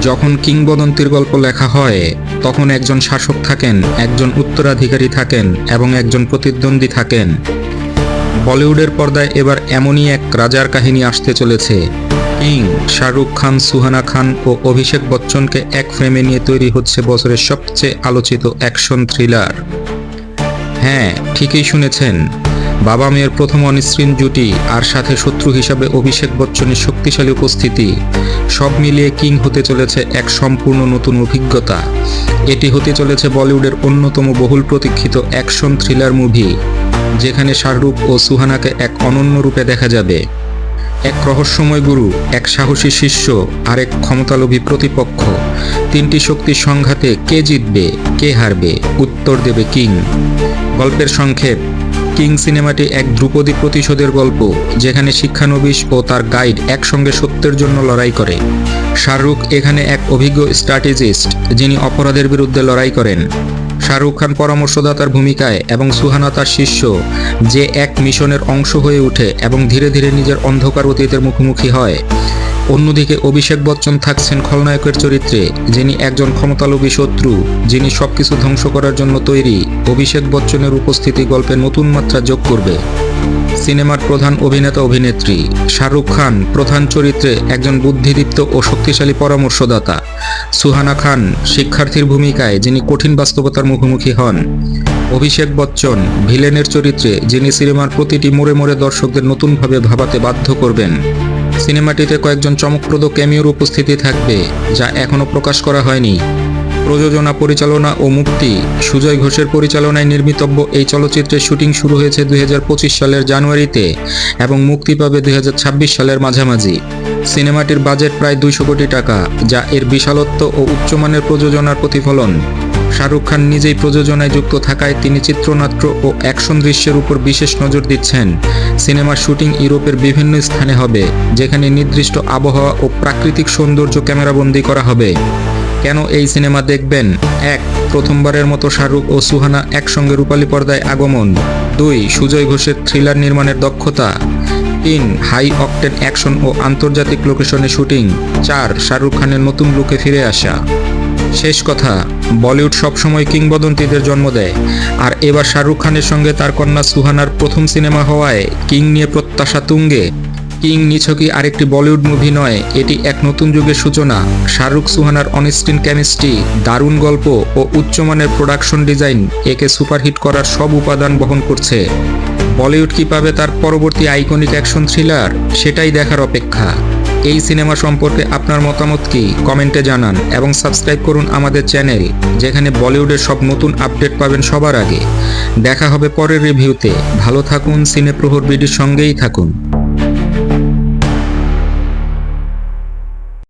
যখন কিংবদন্তির গল্প লেখা হয় তখন একজন শাসক থাকেন, একজন উত্তরাধিকারী থাকেন এবং একজন প্রতিদ্বন্দ্বী থাকেন। বলিউডের পর্দায় এবার এমনই এক রাজার কাহিনী আসতে চলেছে। কিং শাহরুখ খান, সুহানা খান ও অভিষেক বচ্চনকে এক ফ্রেমে নিয়ে তৈরি হচ্ছে বছরের সবচেয়ে আলোচিত অ্যাকশন থ্রিলার। হ্যাঁ, ঠিকই শুনেছেন, বাবা মেয়ের প্রথম অনস্ক্রিন জুটি আর সাথে শত্রু হিসাবে অভিষেক বচ্চনের শক্তিশালী উপস্থিতি, সব মিলিয়ে কিং হতে চলেছে এক সম্পূর্ণ নতুন অভিজ্ঞতা। এটি হতে চলেছে বলিউডের অন্যতম বহুল প্রতীক্ষিত অ্যাকশন থ্রিলার মুভি, যেখানে শাহরুখ ও সুহানাকে এক অনন্য রূপে দেখা যাবে। এক রহস্যময় গুরু, এক সাহসী শিষ্য আর এক ক্ষমতালোভী প্রতিপক্ষ, তিনটি শক্তির সংঘাতে কে জিতবে, কে হারবে, উত্তর দেবে কিং। গল্পের সংক্ষেপ: কিং সিনেমাটি এক ধ্রুপদী প্রতিশোধের গল্প, যেখানে শিক্ষানবিশ ও তার গাইড একসঙ্গে সত্যের জন্য লড়াই করে। শাহরুখ এখানে এক অভিজ্ঞ স্ট্র্যাটেজিস্ট, যিনি অপরাধের বিরুদ্ধে লড়াই করেন। শাহরুখ খান পরামর্শদাতার ভূমিকায় এবং সুহানা তার শিষ্য, যে এক মিশনের অংশ হয়ে ওঠে এবং ধীরে ধীরে নিজের অন্ধকার অতীতের মুখোমুখি হয়। অন্যদিকে অভিষেক বচ্চন থাকছেন খলনায়কের চরিত্রে, যিনি একজন ক্ষমতালোভী শত্রু, যিনি সবকিছু ধ্বংস করার জন্য তৈরি। অভিষেক বচ্চনের উপস্থিতি গল্পে নতুন মাত্রা যোগ করবে। সিনেমার প্রধান অভিনেতা অভিনেত্রী: শাহরুখ খান প্রধান চরিত্রে একজন বুদ্ধিদীপ্ত ও শক্তিশালী পরামর্শদাতা। সুহানা খান শিক্ষার্থীর ভূমিকায়, যিনি কঠিন বাস্তবতার মুখোমুখি হন। অভিষেক বচ্চন ভিলেনের চরিত্রে, যিনি সিনেমার প্রতিটি মোড়ে মোড়ে দর্শকদের নতুনভাবে ভাবাতে বাধ্য করবেন। সিনেমাটিতে কয়েকজন চমকপ্রদ ক্যামিওর উপস্থিতি থাকবে, যা এখনও প্রকাশ করা হয়নি। প্রযোজনা, পরিচালনা ও মুক্তি: সুজয় ঘোষের পরিচালনায় নির্মিতব্য এই চলচ্চিত্রের শুটিং শুরু হয়েছে 2025 সালের জানুয়ারিতে এবং মুক্তি পাবে 2026 সালের মাঝামাঝি। সিনেমাটির বাজেট প্রায় 200 কোটি টাকা, যা এর বিশালত্ব ও উচ্চমানের প্রযোজনার প্রতিফলন। শাহরুখ খান নিজেই প্রযোজনায় যুক্ত থাকায় তিনি চিত্রনাট্য ও অ্যাকশন দৃশ্যের উপর বিশেষ নজর দিচ্ছেন। সিনেমার শুটিং ইউরোপের বিভিন্ন স্থানে হবে, যেখানে নির্দিষ্ট আবহাওয়া ও প্রাকৃতিক সৌন্দর্য ক্যামেরাবন্দি করা হবে। কেন এই সিনেমা দেখবেন? 1. প্রথমবারের মতো শাহরুখ ও সুহানা একসঙ্গে রূপালী পর্দায় আগমন। 2. সুজয় ঘোষের থ্রিলার নির্মাণের দক্ষতা। 3. হাই অকটেন অ্যাকশন ও আন্তর্জাতিক লোকেশনে শুটিং। 4. শাহরুখ খানের নতুন লুকে ফিরে আসা। শেষ কথা, বলিউড সবসময় কিংবদন্তিদের জন্ম দেয়, আর এবার শাহরুখ খানের সঙ্গে তার কন্যা সুহানার প্রথম সিনেমা হওয়ায় কিং নিয়ে প্রত্যাশা তুঙ্গে। কিং নিছকই আরেকটি বলিউড মুভি নয়, এটি এক নতুন যুগের সূচনা। শাহরুখ সুহানার অনস্ক্রিন কেমিস্ট্রি, দারুণ গল্প ও উচ্চমানের প্রোডাকশন ডিজাইন একে সুপারহিট করার সব উপাদান বহন করছে। বলিউড কি পাবে তার পরবর্তী আইকনিক অ্যাকশন থ্রিলার? সেটাই দেখার অপেক্ষা। এই সিনেমা সম্পর্কে আপনার মতামত কি? কমেন্টে জানান এবং সাবস্ক্রাইব করুন আমাদের চ্যানেল, যেখানে বলিউডের সব নতুন আপডেট পাবেন সবার আগে। দেখা হবে পরের রিভিউতে। ভালো থাকুন, সিনে প্রহর বিডির সঙ্গেই থাকুন।